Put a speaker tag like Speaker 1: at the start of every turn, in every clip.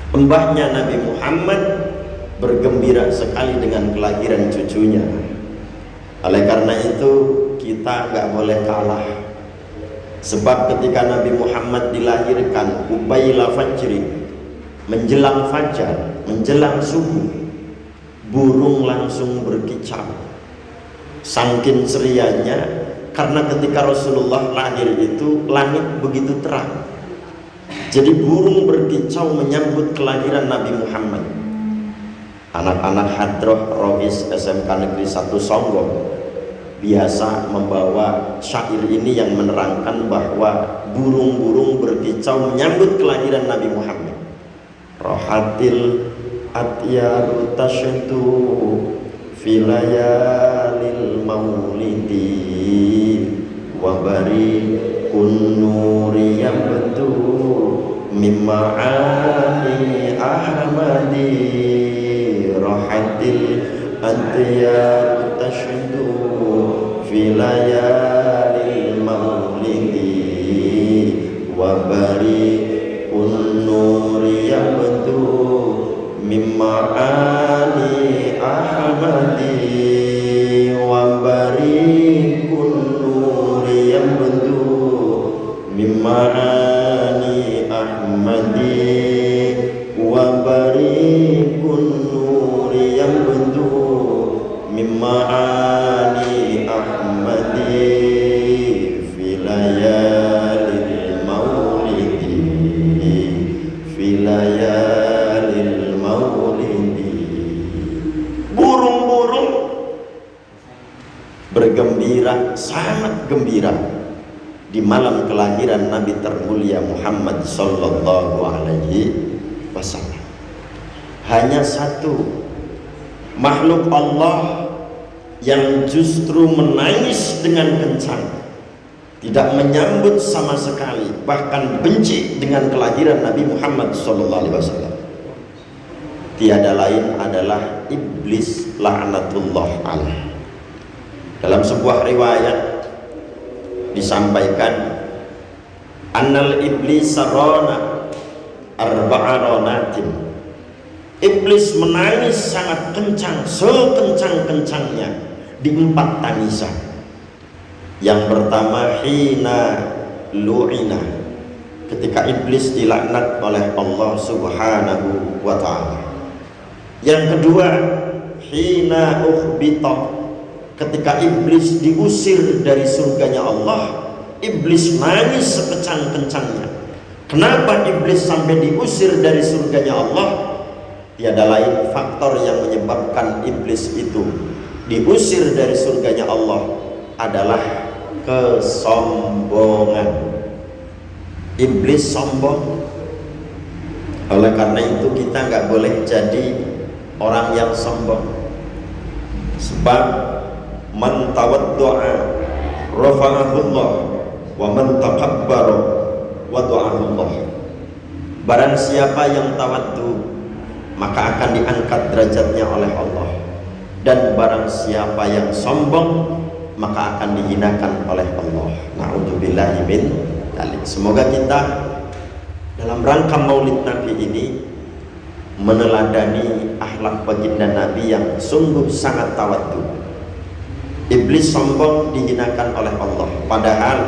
Speaker 1: Mbahnya Nabi Muhammad bergembira sekali dengan kelahiran cucunya. Oleh karena itu kita nggak boleh kalah. Sebab ketika Nabi Muhammad dilahirkan Ubaila Fajri, menjelang fajar, menjelang subuh, burung langsung berkicau. Saking cerianya, karena ketika Rasulullah lahir itu langit begitu terang. Jadi burung berkicau menyambut kelahiran Nabi Muhammad. Anak-anak Hadroh Rois SMK Negeri 1 Songgong biasa membawa syair ini yang menerangkan bahwa burung-burung berkicau menyambut kelahiran Nabi Muhammad. Rohatil atyaru tasytu filayalil maulidi wabari kunuri yabdu mimma'ani ahmadi. Rohatil atyaru tasytu filayalil maulidi wabari kunuri yabdu mimma'ani ahmadi wabari kunuri yabdu mimma'ani ahmadi wabari kunuri yabdu mimma'ani ahmadi filayalil maulidi filayalil maulidi. Burung-burung bergembira, sangat gembira di malam kelahiran Nabi termulia Muhammad sallallahu alaihi wasallam. Hanya satu makhluk Allah yang justru menangis dengan kencang, tidak menyambut sama sekali, bahkan benci dengan kelahiran Nabi Muhammad SAW. Tiada lain adalah iblis laknatullah alaih. Dalam sebuah riwayat disampaikan annal iblis sarona arba'aronatin. Iblis menangis sangat kencang, sekencang-kencangnya di 4 tangisan. Yang pertama hina lu'ina, ketika iblis dilaknat oleh Allah Subhanahu wa ta'ala. Yang kedua hina ukhbita, ketika iblis diusir dari surganya Allah, iblis nangis sekecang-kencangnya. Kenapa iblis sampai diusir dari surganya Allah? Tiada lain faktor yang menyebabkan iblis itu diusir dari surganya Allah adalah kesombongan. Iblis sombong. Oleh karena itu kita nggak boleh jadi orang yang sombong. Sebab man tawaddu'a rafa'ahullah wa man takabbara wada'ahullah. Barang siapa yang tawaddu, maka akan diangkat derajatnya oleh Allah. Dan barang siapa yang sombong, maka akan dihinakan oleh Allah. Na'udzubillahi min dzalik. Semoga kita dalam rangka Maulid Nabi ini meneladani akhlak baginda Nabi yang sungguh sangat tawaddu. Iblis sombong dihinakan oleh Allah, padahal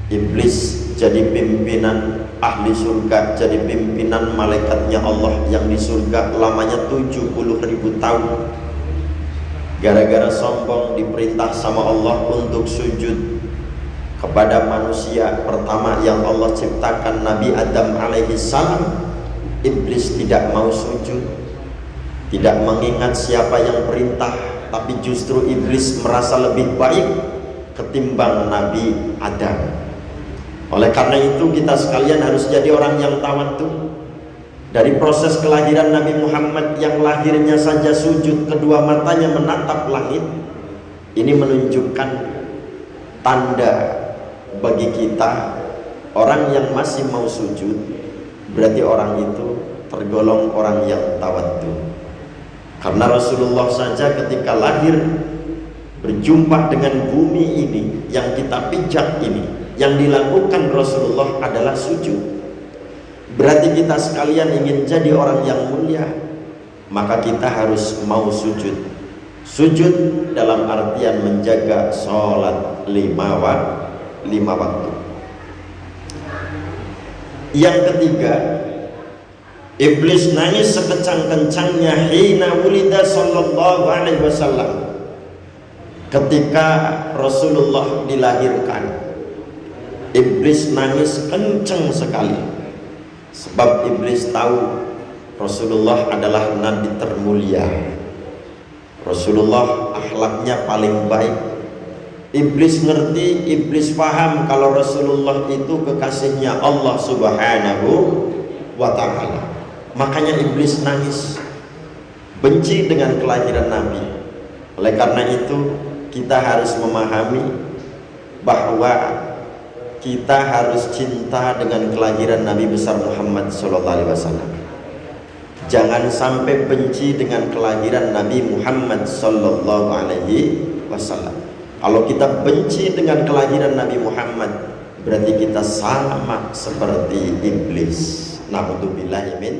Speaker 1: iblis jadi pimpinan ahli surga, jadi pimpinan malaikatnya Allah yang di surga lamanya 70.000 tahun. Gara-gara sombong diperintah sama Allah untuk sujud kepada manusia pertama yang Allah ciptakan, Nabi Adam alaihi salam. Iblis tidak mau sujud, tidak mengingat siapa yang perintah, tapi justru iblis merasa lebih baik ketimbang Nabi Adam. Oleh karena itu kita sekalian harus jadi orang yang tawadhu. Dari proses kelahiran Nabi Muhammad yang lahirnya saja sujud, kedua matanya menatap langit, ini menunjukkan tanda bagi kita orang yang masih mau sujud, berarti orang itu tergolong orang yang tawadhu. Karena Rasulullah saja ketika lahir berjumpa dengan bumi ini yang kita pijak ini, yang dilakukan Rasulullah adalah sujud. Berarti kita sekalian ingin jadi orang yang mulia, maka kita harus mau sujud. Sujud dalam artian menjaga sholat lima waktu. Yang ketiga, iblis nangis sekecang-kencangnya hina wulida sallallahu alaihi wasallam, ketika Rasulullah dilahirkan. Iblis nangis kencang sekali, sebab iblis tahu Rasulullah adalah nabi termulia. Rasulullah akhlaknya paling baik. Iblis ngerti, iblis paham kalau Rasulullah itu kekasihnya Allah Subhanahu wa ta'ala. Makanya iblis nangis, benci dengan kelahiran Nabi. Oleh karena itu kita harus memahami bahwa kita harus cinta dengan kelahiran Nabi besar Muhammad SAW. Jangan sampai benci dengan kelahiran Nabi Muhammad SAW. Kalau kita benci dengan kelahiran Nabi Muhammad, berarti kita sama seperti iblis. Na'udzubillahi min